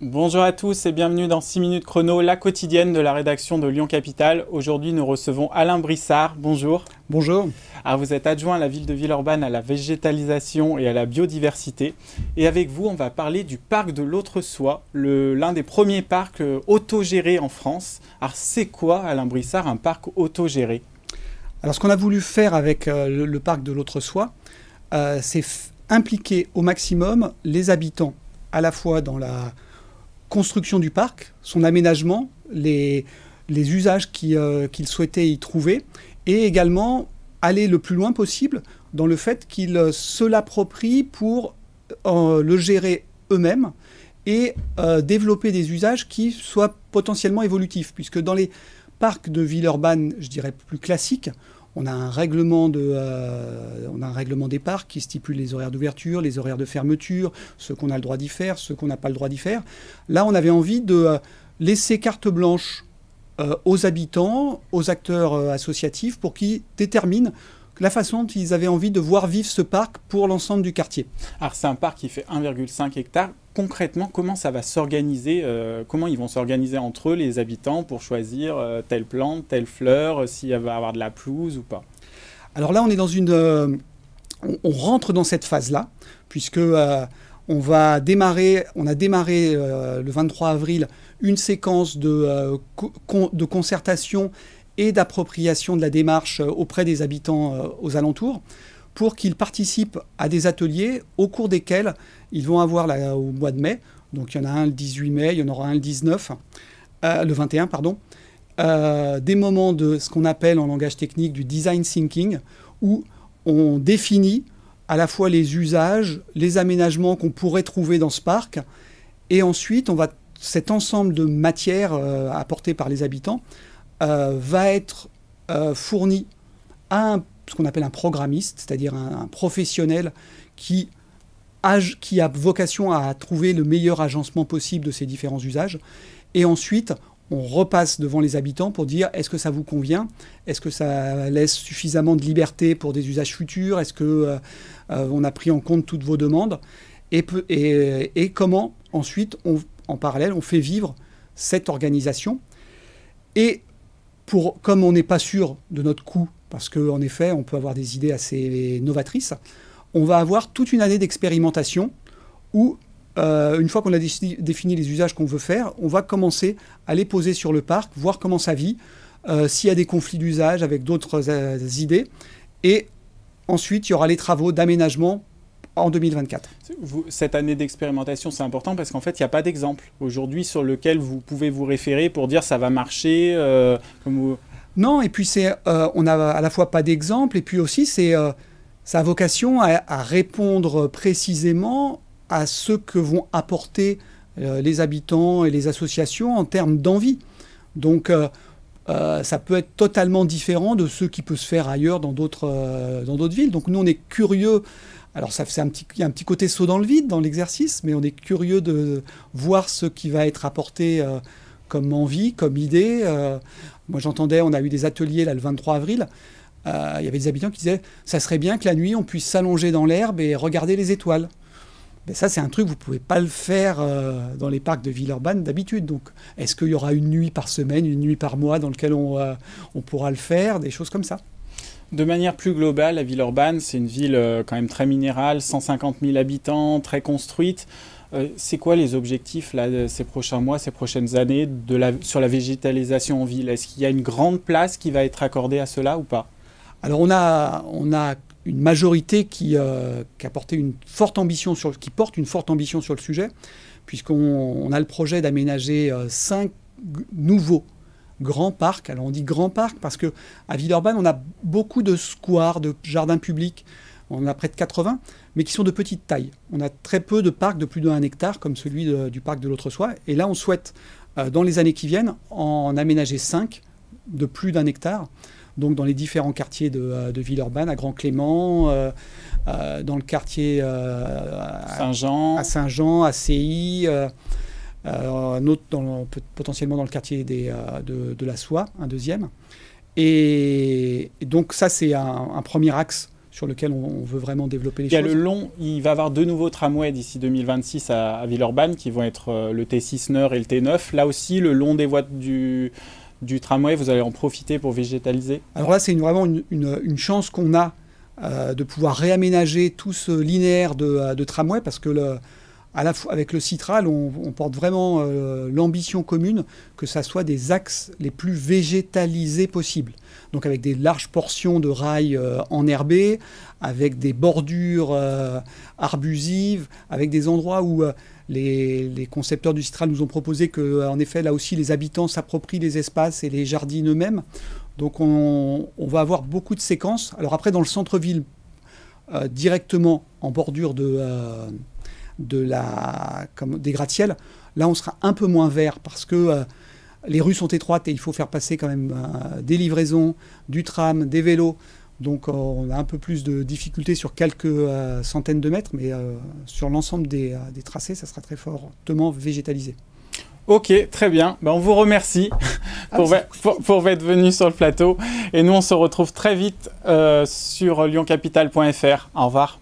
Bonjour à tous et bienvenue dans 6 minutes chrono, la quotidienne de la rédaction de Lyon Capitale. Aujourd'hui, nous recevons Alain Brissard. Bonjour. Bonjour. Alors, vous êtes adjoint à la ville de Villeurbanne à la végétalisation et à la biodiversité. Et avec vous, on va parler du parc de l'Autre-Soie, l'un des premiers parcs autogérés en France. Alors, c'est quoi, Alain Brissard, un parc autogéré? Alors, ce qu'on a voulu faire avec le parc de l'Autre-Soie, c'est impliquer au maximum les habitants, à la fois dans la construction du parc, son aménagement, les usages qu'ils souhaitaient y trouver, et également aller le plus loin possible dans le fait qu'ils se l'approprient pour le gérer eux-mêmes et développer des usages qui soient potentiellement évolutifs. Puisque dans les parcs de Villeurbanne, je dirais plus classiques, on a un règlement des parcs qui stipule les horaires d'ouverture, les horaires de fermeture, ce qu'on a le droit d'y faire, ce qu'on n'a pas le droit d'y faire. Là, on avait envie de laisser carte blanche aux habitants, aux acteurs associatifs, pour qu'ils déterminent la façon dont ils avaient envie de voir vivre ce parc pour l'ensemble du quartier. Alors, c'est un parc qui fait 1,5 hectare. Concrètement, comment ça va s'organiser, comment ils vont s'organiser entre eux, les habitants, pour choisir telle plante, telle fleur, s'il va y avoir de la pelouse ou pas? Alors là, on est dans on rentre dans cette phase-là, puisque on a démarré le 23 avril une séquence de concertation et d'appropriation de la démarche auprès des habitants aux alentours, pour qu'ils participent à des ateliers au cours desquels ils vont avoir au mois de mai, donc il y en a un le 18 mai, il y en aura un le 19, le 21, pardon, des moments de ce qu'on appelle en langage technique du design thinking, où on définit à la fois les usages, les aménagements qu'on pourrait trouver dans ce parc, et ensuite cet ensemble de matières apportées par les habitants va être fourni à ce qu'on appelle un programmiste, c'est-à-dire un professionnel qui a vocation à trouver le meilleur agencement possible de ces différents usages. Et ensuite, on repasse devant les habitants pour dire: est-ce que ça vous convient? Est-ce que ça laisse suffisamment de liberté pour des usages futurs? Est-ce que on a pris en compte toutes vos demandes? Et comment ensuite, en parallèle, on fait vivre cette organisation? Et comme on n'est pas sûr de notre coût, parce qu'en effet, on peut avoir des idées assez novatrices, on va avoir toute une année d'expérimentation où, une fois qu'on a défini les usages qu'on veut faire, on va commencer à les poser sur le parc, voir comment ça vit, s'il y a des conflits d'usage avec d'autres idées. Et ensuite, il y aura les travaux d'aménagement en 2024. Cette année d'expérimentation, c'est important parce qu'en fait, il n'y a pas d'exemple aujourd'hui sur lequel vous pouvez vous référer pour dire ça va marcher. Non, et puis on n'a à la fois pas d'exemple, et puis aussi ça a vocation à répondre précisément à ce que vont apporter les habitants et les associations en termes d'envie. Donc ça peut être totalement différent de ce qui peut se faire ailleurs dans d'autres villes. Donc nous, on est curieux. Alors il y a un petit côté saut dans le vide dans l'exercice, mais on est curieux de voir ce qui va être apporté comme envie, comme idée. Moi, on a eu des ateliers là, le 23 avril. Il y avait des habitants qui disaient: ça serait bien que la nuit, on puisse s'allonger dans l'herbe et regarder les étoiles. Mais ça, c'est un truc, vous ne pouvez pas le faire dans les parcs de Villeurbanne d'habitude. Donc, est-ce qu'il y aura une nuit par semaine, une nuit par mois dans laquelle on pourra le faire, des choses comme ça? De manière plus globale, la Villeurbanne, c'est une ville quand même très minérale, 150 000 habitants, très construite. C'est quoi les objectifs là, ces prochains mois, ces prochaines années sur la végétalisation en ville? Est-ce qu'il y a une grande place qui va être accordée à cela ou pas? Alors on a une majorité qui porte une forte ambition sur le sujet, puisqu'on a le projet d'aménager 5 nouveaux grands parcs. Alors on dit grands parcs parce qu'à Villeurbanne, on a beaucoup de squares, de jardins publics. On en a près de 80, mais qui sont de petite taille. On a très peu de parcs de plus d'1 hectare, comme celui du parc de l'Autre-Soie. Et là, on souhaite, dans les années qui viennent, en aménager 5 de plus d'1 hectare. Donc dans les différents quartiers de Villeurbanne, à Grand-Clément, dans le quartier Saint-Jean, à Saint-Jean, à CI, un autre potentiellement dans le quartier de la Soie, un deuxième. Et donc ça, c'est un premier axe sur lequel on veut vraiment développer les Il y a choses. le long, il va y avoir 2 nouveaux tramways d'ici 2026 à Villeurbanne qui vont être le T6 Nord et le T9. Là aussi, le long des voies du tramway, vous allez en profiter pour végétaliser? Alors là, c'est vraiment une chance qu'on a de pouvoir réaménager tout ce linéaire de tramway, parce que à la fois avec le Citral, on porte vraiment l'ambition commune que ça soit des axes les plus végétalisés possibles. Donc avec des larges portions de rails enherbés, avec des bordures arbusives, avec des endroits où les concepteurs du Citral nous ont proposé que, en effet, là aussi, les habitants s'approprient les espaces et les jardinent eux-mêmes. Donc on va avoir beaucoup de séquences. Alors après, dans le centre-ville, directement en bordure des gratte-ciel, là on sera un peu moins vert parce que les rues sont étroites et il faut faire passer quand même des livraisons, du tram, des vélos. Donc on a un peu plus de difficultés sur quelques centaines de mètres, mais sur l'ensemble des tracés, ça sera très fortement végétalisé. Ok, très bien. Ben, on vous remercie pour être venu sur le plateau. Et nous, on se retrouve très vite sur lyoncapital.fr. Au revoir.